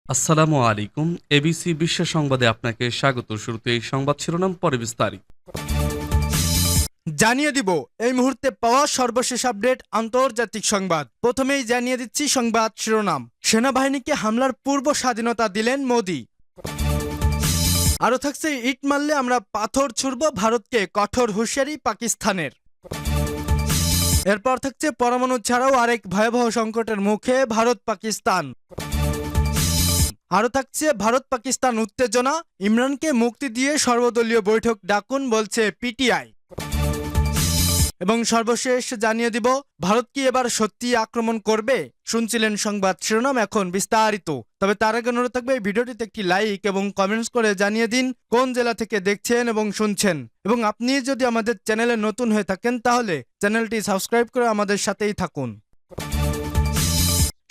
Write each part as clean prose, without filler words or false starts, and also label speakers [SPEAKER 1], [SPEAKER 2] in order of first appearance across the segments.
[SPEAKER 1] আসসালামু আলাইকুম। এবিসি বিশ্ব সংবাদে আপনাকে স্বাগত। শুরুতে এই সংবাদ শিরোনাম, পরে বিস্তারিত।
[SPEAKER 2] জানিয়ে দিব এই মুহূর্তে পাওয়া সর্বশেষ আপডেট আন্তর্জাতিক সংবাদ। প্রথমেই জানিয়ে দিচ্ছি সংবাদ শিরোনাম। সেনাবাহিনীকে হামলার পূর্ব স্বাধীনতা দিলেন মোদি। আরও থাকছে, ইট মারলে আমরা পাথর ছুড়ব, ভারতকে কঠোর হুঁশিয়ারি পাকিস্তানের। এরপর থাকছে, পরমাণু ছাড়াও আরেক ভয়াবহ সংকটের মুখে ভারত পাকিস্তান। আরও থাকছে, ভারত পাকিস্তান উত্তেজনা, ইমরানকে মুক্তি দিয়ে সর্বদলীয় বৈঠক ডাকুন বলছে পিটিআই। এবং সর্বশেষ জানিয়ে দিব, ভারত কি এবার সত্যি আক্রমণ করবে? শুনছিলেন সংবাদ শিরোনাম, এখন বিস্তারিত। তবে তার আগে অনুরোধ থাকবে এই ভিডিওটিতে একটি লাইক এবং কমেন্টস করে জানিয়ে দিন কোন জেলা থেকে দেখছেন এবং শুনছেন। এবং আপনি যদি আমাদের চ্যানেলে নতুন হয়ে থাকেন তাহলে চ্যানেলটি সাবস্ক্রাইব করে আমাদের সাথেই থাকুন।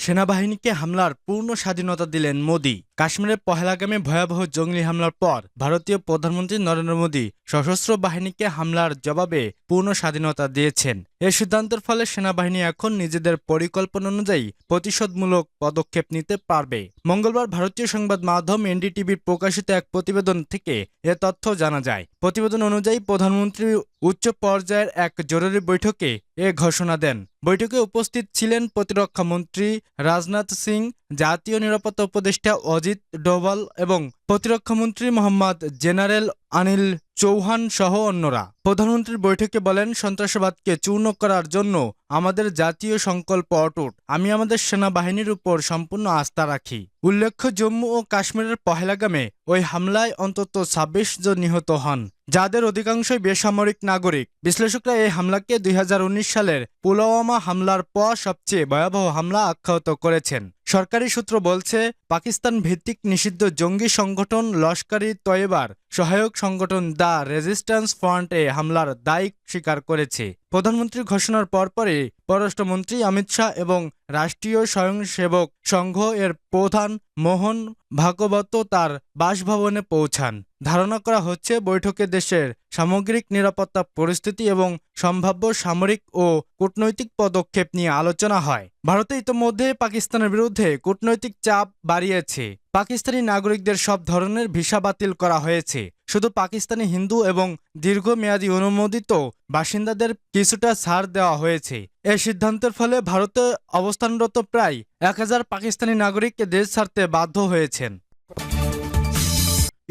[SPEAKER 2] সেনাবাহিনীকে হামলার পূর্ণ স্বাধীনতা দিলেন মোদি। কাশ্মীরের পহেলগামে ভয়াবহ জঙ্গি হামলার পর ভারতীয় প্রধানমন্ত্রী নরেন্দ্র মোদি সশস্ত্র বাহিনীকে হামলার জবাবে পূর্ণ স্বাধীনতা দিয়েছেন। এই সিদ্ধান্তের ফলে সেনাবাহিনী এখন নিজেদের পরিকল্পনা অনুযায়ী প্রতিশোধমূলক পদক্ষেপ নিতে পারবে। মঙ্গলবার ভারতীয় সংবাদ মাধ্যম এনডিটিভির প্রকাশিত এক প্রতিবেদন থেকে এ তথ্য জানা যায়। প্রতিবেদন অনুযায়ী প্রধানমন্ত্রী উচ্চ পর্যায়ের এক জরুরি বৈঠকে এ ঘোষণা দেন। বৈঠকে উপস্থিত ছিলেন প্রতিরক্ষা মন্ত্রী রাজনাথ সিং, জাতীয় নিরাপত্তা উপদেষ্টা অজিত ডোভাল এবং প্রতিরক্ষামন্ত্রী মোহাম্মদ জেনারেল অনিল চৌহান সহ অন্যরা। প্রধানমন্ত্রী বৈঠকে বলেন, সন্ত্রাসবাদকে চূর্ণ করার জন্য আমাদের জাতীয় সংকল্প অটুট। আমি আমাদের সেনাবাহিনীর উপর সম্পূর্ণ আস্থা রাখি। উল্লেখ্য, জম্মু ও কাশ্মীরের পহেলগামে ওই হামলায় অন্তত ২৬ জন নিহত হন, যাদের অধিকাংশই বেসামরিক নাগরিক। বিশ্লেষকরা এই হামলাকে ২০১৯ সালের পুলওয়ামা হামলার পর সবচেয়ে ভয়াবহ হামলা আখ্যায়িত করেছেন। সরকারি সূত্র বলছে, পাকিস্তান ভিত্তিক নিষিদ্ধ জঙ্গি সংগঠন লস্কর ই তৈয়বার সহায়ক সংগঠন দ্য রেজিস্ট্যান্স ফ্রন্ট এ হামলার দায় স্বীকার করেছে। প্রধানমন্ত্রীর ঘোষণার পরপরই পররাষ্ট্রমন্ত্রী অমিত শাহ এবং রাষ্ট্রীয় স্বয়ংসেবক সংঘ এর প্রধান মোহন ভাগবত তার বাসভবনে পৌঁছান। ধারণা করা হচ্ছে, বৈঠকে দেশের সামগ্রিক নিরাপত্তা পরিস্থিতি এবং সম্ভাব্য সামরিক ও কূটনৈতিক পদক্ষেপ নিয়ে আলোচনা হয়। ভারতে ইতোমধ্যে পাকিস্তানের বিরুদ্ধে কূটনৈতিক চাপ বাড়িয়েছে। পাকিস্তানি নাগরিকদের সব ধরনের ভিসা বাতিল করা হয়েছে। শুধু পাকিস্তানি হিন্দু এবং দীর্ঘমেয়াদী অনুমোদিত বাসিন্দাদের কিছুটা ছাড় দেওয়া হয়েছে। এই সিদ্ধান্তের ফলে ভারতে অবস্থানরত প্রায় ১,০০০ পাকিস্তানি নাগরিক দেশ ছাড়তে বাধ্য হয়েছেন।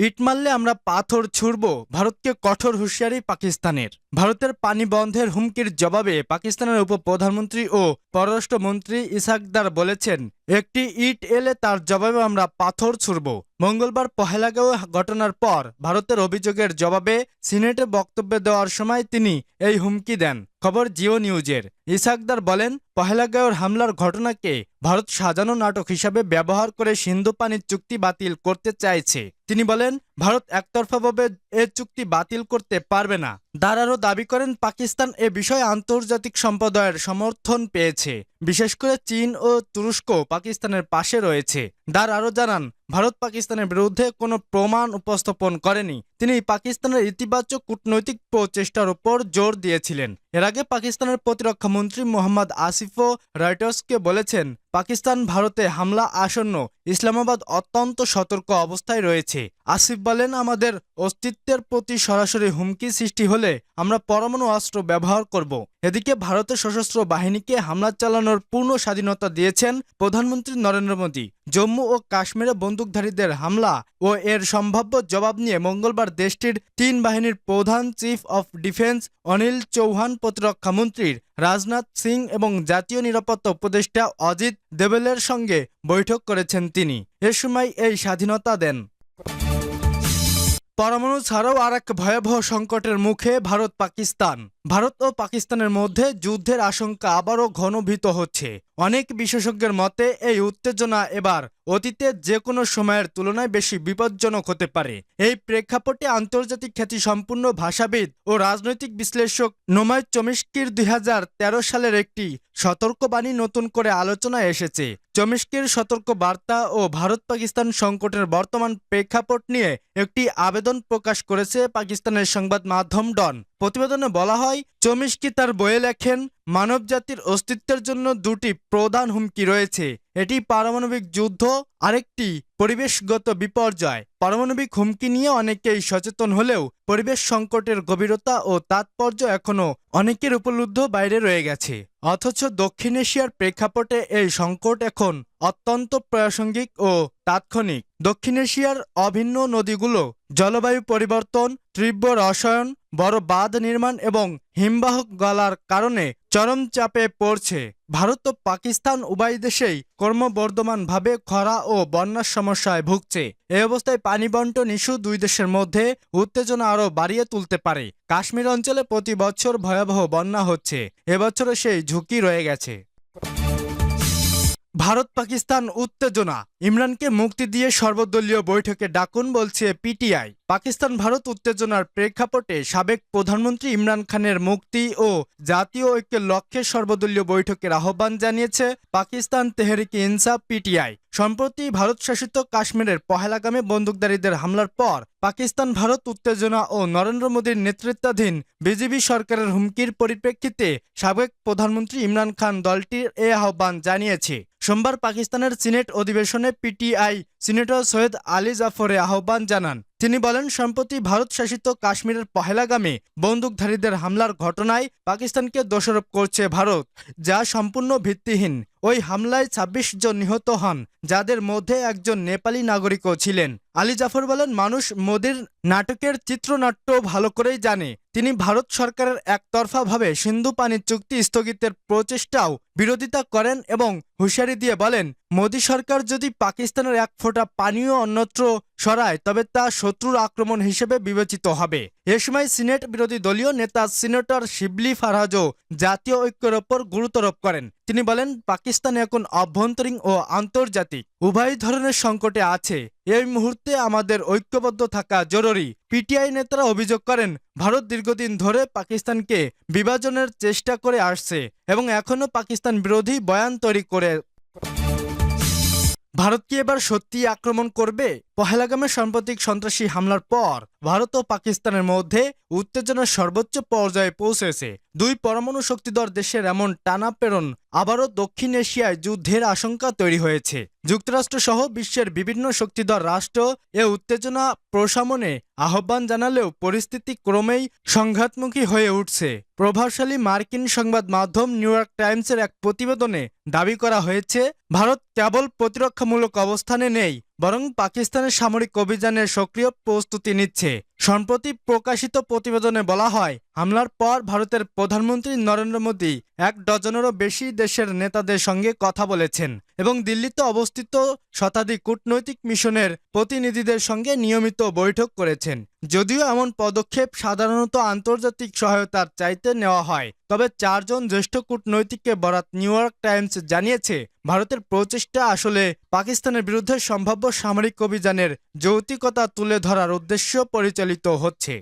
[SPEAKER 2] ইট মারলে আমরা পাথর ছুড়ব, ভারতকে কঠোর হুঁশিয়ারি পাকিস্তানের। ভারতের পানি বন্ধের হুমকির জবাবে পাকিস্তানের উপপ্রধানমন্ত্রী ও পররাষ্ট্রমন্ত্রী ইসহাকদার বলেছেন, একটি ইট এলে তার জবাবে আমরা পাথর ছুড়ব। মঙ্গলবার পহেলগাঁও ঘটনার পর ভারতের অভিযোগের জবাবে সিনেটে বক্তব্য দেওয়ার সময় তিনি এই হুমকি দেন। খবর জিও নিউজের। ইসহাকদার বলেন, পহেলগাঁওয়ের হামলার ঘটনাকে ভারত সাজানো নাটক হিসাবে ব্যবহার করে সিন্ধু পানি চুক্তি বাতিল করতে চাইছে। তিনি বলেন, ভারত একতরফাভাবে এ চুক্তি বাতিল করতে পারবে না। দার আরও দাবি করেন, পাকিস্তান এ বিষয়ে আন্তর্জাতিক সম্প্রদায়ের সমর্থন পেয়েছে। বিশেষ করে চীন ও তুরস্ক পাকিস্তানের পাশে রয়েছে। দার আরও জানান, ভারত পাকিস্তানের বিরুদ্ধে কোনো প্রমাণ উপস্থাপন করেনি। তিনি পাকিস্তানের ইতিবাচক কূটনৈতিক প্রচেষ্টার উপর জোর দিয়েছিলেন। এর আগে পাকিস্তানের প্রতিরক্ষা মন্ত্রী মোহাম্মদ আসিফও রয়টার্সকে বলেছেন, পাকিস্তান ভারতে হামলা আসন্ন, ইসলামাবাদ অত্যন্ত সতর্ক অবস্থায় রয়েছে। আসিফ বলেন, আমাদের অস্তিত্বের প্রতি সরাসরি হুমকি সৃষ্টি হলে আমরা পরমাণু অস্ত্র ব্যবহার করব। এদিকে ভারতের সশস্ত্র বাহিনীকে হামলা চালানোর পূর্ণ স্বাধীনতা দিয়েছেন প্রধানমন্ত্রী নরেন্দ্র মোদি। জম্মু ও কাশ্মীরে বন্দুকধারীদের হামলা ও এর সম্ভাব্য জবাব নিয়ে মঙ্গলবার দেশটির ৩ বাহিনীর প্রধান chief of defence Anil Chauhan, প্রতিরক্ষা মন্ত্রী রাজনাথ সিং এবং জাতীয় নিরাপত্তা উপদেষ্টা অজিত ডোভালের সঙ্গে বৈঠক করেছেন তিনি। এ সময় এই স্বাধীনতা দেন। পরমাণু ছাড়াও আরেক ভয়াবহ সংকটের মুখে ভারত পাকিস্তান। ভারত ও পাকিস্তানের মধ্যে যুদ্ধের আশঙ্কা আবারও ঘনীভূত হচ্ছে। অনেক বিশেষজ্ঞের মতে এই উত্তেজনা এবার অতীতের যে কোনো সময়ের তুলনায় বেশি বিপজ্জনক হতে পারে। এই প্রেক্ষাপটে আন্তর্জাতিক খ্যাতিসম্পন্ন ভাষাবিদ ও রাজনৈতিক বিশ্লেষক নোমায় চমিস্কির ২০১৩ সালের একটি সতর্কবাণী নতুন করে আলোচনায় এসেছে। চমিস্কির সতর্ক বার্তা ও ভারত পাকিস্তান সংকটের বর্তমান প্রেক্ষাপট নিয়ে একটি আবেদন প্রকাশ করেছে পাকিস্তানের সংবাদ মাধ্যম ডন। প্রতিবেদনে বলা হয়, চমিস্কি তার বইয়ে লেখেন, মানবজাতির অস্তিত্বের জন্য দুটি প্রধান হুমকি রয়েছে। এটি পারমাণবিক যুদ্ধ আরেকটি পরিবেশগত বিপর্যয়। পারমাণবিক হুমকি নিয়ে অনেকেই সচেতন হলেও পরিবেশ সংকটের গভীরতা ও তাৎপর্য এখনও অনেকের উপলব্ধ বাইরে রয়ে গেছে। অথচ দক্ষিণ এশিয়ার প্রেক্ষাপটে এই সংকট এখন অত্যন্ত প্রাসঙ্গিক ও তাৎক্ষণিক। দক্ষিণ এশিয়ার অভিন্ন নদীগুলো জলবায়ু পরিবর্তন, তীব্র রসায়ন, বড় বাঁধ নির্মাণ এবং হিমবাহ গলার কারণে চরম চাপে পড়ছে। ভারত ও পাকিস্তান উভয় দেশেই ক্রমবর্ধমানভাবে খরা ও বন্যার সমস্যায় ভুগছে। এই অবস্থায় পানি বন্টন ইস্যু দুই দেশের মধ্যে উত্তেজনা আরও বাড়িয়ে তুলতে পারে। কাশ্মীর অঞ্চলে প্রতি বছর ভয়াবহ বন্যা হচ্ছে, এবছরও সেই ঝুঁকি রয়ে গেছে। ভারত পাকিস্তান উত্তেজনা, ইমরানকে মুক্তি দিয়ে সর্বদলীয় বৈঠকে ডাকুন বলছে পিটিআই। পাকিস্তান ভারত উত্তেজনার প্রেক্ষাপটে সাবেক প্রধানমন্ত্রী ইমরান খানের মুক্তি ও জাতীয় ঐক্যের লক্ষ্যে সর্বদলীয় বৈঠকের আহ্বান জানিয়েছে পাকিস্তান তেহরিকে ইনসাফ পিটিআই। সম্প্রতি ভারত শাসিত কাশ্মীরের পহেলগামে বন্দুকধারীদের হামলার পর পাকিস্তান ভারত উত্তেজনা ও নরেন্দ্র মোদীর নেতৃত্বাধীন বিজেপি সরকারের হুমকির পরিপ্রেক্ষিতে সাবেক প্রধানমন্ত্রী ইমরান খান দলটির এ আহ্বান জানিয়েছে। সোমবার পাকিস্তানের সিনেট অধিবেশনে পিটিআই সিনেটর সৈয়দ আলী জাফর আহ্বান জানান। তিনি বলেন, সম্প্রতি ভারত শাসিত কাশ্মীরের পহেলগামে বন্দুকধারীদের হামলার ঘটনায় পাকিস্তানকে দোষারোপ করছে ভারত, যা সম্পূর্ণ ভিত্তিহীন। ওই হামলায় ২৬ জন নিহত হন, যাদের মধ্যে একজন নেপালি নাগরিকও ছিলেন। আলী জাফর বলেন, মানুষ মোদির নাটকের চিত্রনাট্য ভালো করেই জানে। তিনি ভারত সরকারের একতরফাভাবে সিন্ধু পানি চুক্তি স্থগিতের প্রচেষ্টাও বিরোধিতা করেন এবং হুঁশিয়ারি দিয়ে বলেন, মোদী সরকার যদি পাকিস্তানের এক ফোঁটা পানিও অন্যত্র সরায় তবে তা শত্রুর আক্রমণ হিসেবে বিবেচিত হবে। এ সময় সিনেট বিরোধী দলীয় নেতা সিনেটর শিবলি ফারহাজও জাতীয় ঐক্যের ওপর গুরুত্বারোপ করেন। তিনি বলেন, পাকিস্তান এখন অভ্যন্তরীণ ও আন্তর্জাতিক উভয় ধরনের সংকটে আছে। এই মুহূর্তে আমাদের ঐক্যবদ্ধ থাকা জরুরি। পিটিআই নেতারা অভিযোগ করেন, ভারত দীর্ঘদিন ধরে পাকিস্তানকে বিভাজনের চেষ্টা করে আসছে এবং এখনও পাকিস্তান বিরোধী বয়ান তৈরি করে। ভারত কি এবার সত্যিই আক্রমণ করবে? পহেলগামে সাম্প্রতিক সন্ত্রাসী হামলার পর ভারত ও পাকিস্তানের মধ্যে উত্তেজনার সর্বোচ্চ পর্যায়ে পৌঁছেছে। দুই পরমাণু শক্তিধর দেশের এমন টানাপেড়ন আবারও দক্ষিণ এশিয়ায় যুদ্ধের আশঙ্কা তৈরি হয়েছে। যুক্তরাষ্ট্র সহ বিশ্বের বিভিন্ন শক্তিধর রাষ্ট্র এ উত্তেজনা প্রশমনে আহ্বান জানালেও পরিস্থিতি ক্রমেই সংঘাতমুখী হয়ে উঠছে। প্রভাবশালী মার্কিন সংবাদ মাধ্যম নিউ ইয়র্ক টাইমসের এক প্রতিবেদনে দাবি করা হয়েছে, ভারত কেবল প্রতিরক্ষামূলক অবস্থানে নেই, বরং পাকিস্তানের সামরিক অভিযানের সক্রিয় প্রস্তুতি নিচ্ছে। সম্প্রতি প্রকাশিত প্রতিবেদনে বলা হয়, হামলার পর ভারতের প্রধানমন্ত্রী নরেন্দ্র মোদী ১ ডজনেরও বেশি দেশের নেতাদের সঙ্গে কথা বলেছেন এবং দিল্লিতে অবস্থিত শতাধিক কূটনৈতিক মিশনের প্রতিনিধিদের সঙ্গে নিয়মিত বৈঠক করেছেন। যদিও এমন পদক্ষেপ সাধারণত আন্তর্জাতিক সহায়তার চাইতে নেওয়া হয়, তবে ৪ জন জ্যেষ্ঠ কূটনৈতিককে বরাত নিউ ইয়র্ক টাইমস জানিয়েছে, ভারতের প্রচেষ্টা আসলে পাকিস্তানের বিরুদ্ধে সম্ভাব্য সামরিক অভিযানের যৌক্তিকতা তুলে ধরার উদ্দেশ্য পরিচালিত হচ্ছে।